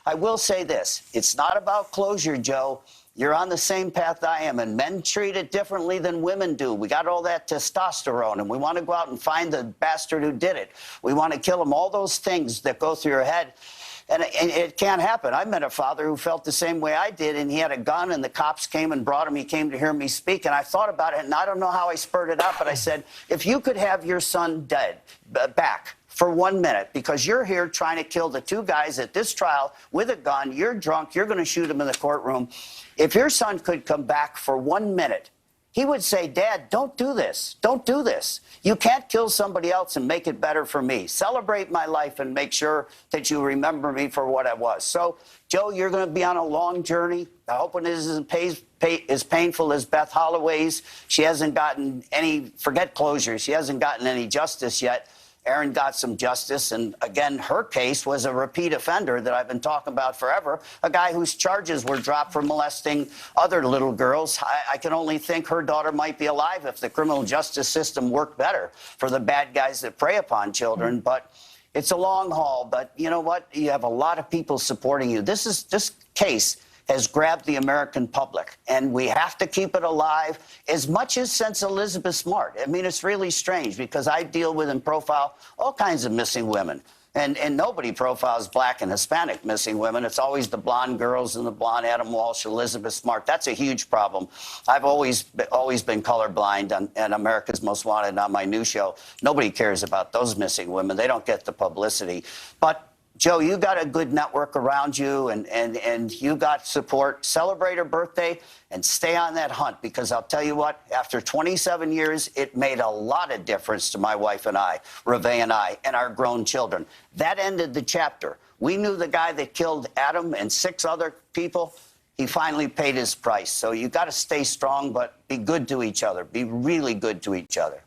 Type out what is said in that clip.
I will say this. It's not about closure, Joe. You're on the same path I am, and men treat it differently than women do. We got all that testosterone, and we want to go out and find the bastard who did it. We want to kill him, all those things that go through your head. And it can't happen. I met a father who felt the same way I did, and he had a gun, and the cops came and brought him. He came to hear me speak, and I thought about it, and I don't know how I spurred it out, but I said, if you could have your son dead, back for 1 minute, because you're here trying to kill the two guys at this trial with a gun, you're drunk, you're going to shoot him in the courtroom. If your son could come back for 1 minute, he would say, Dad, don't do this. Don't do this. You can't kill somebody else and make it better for me. Celebrate my life and make sure that you remember me for what I was. So, Joe, you're going to be on a long journey. I hope it isn't as painful as Beth Holloway's. She hasn't gotten any, forget closure, she hasn't gotten any justice yet. Erin got some justice, and again, her case was a repeat offender that I've been talking about forever, a guy whose charges were dropped for molesting other little girls. I can only think her daughter might be alive if the criminal justice system worked better for the bad guys that prey upon children. But it's a long haul, but you know what? You have a lot of people supporting you. This case has grabbed the American public, and we have to keep it alive as much as since Elizabeth Smart. I mean, it's really strange because I deal with and profile all kinds of missing women, and nobody profiles Black and Hispanic missing women. It's always the blonde girls and the blonde Adam Walsh, Elizabeth Smart. That's a huge problem. I've always been colorblind and America's Most Wanted on my new show. Nobody cares about those missing women. They don't get the publicity. But Joe, you got a good network around you, and you got support. Celebrate her birthday and stay on that hunt, because I'll tell you what, after 27 years, it made a lot of difference to my wife and I, Reve and I, and our grown children. That ended the chapter. We knew the guy that killed Adam and 6 other people. He finally paid his price. So you got to stay strong, but be good to each other. Be really good to each other.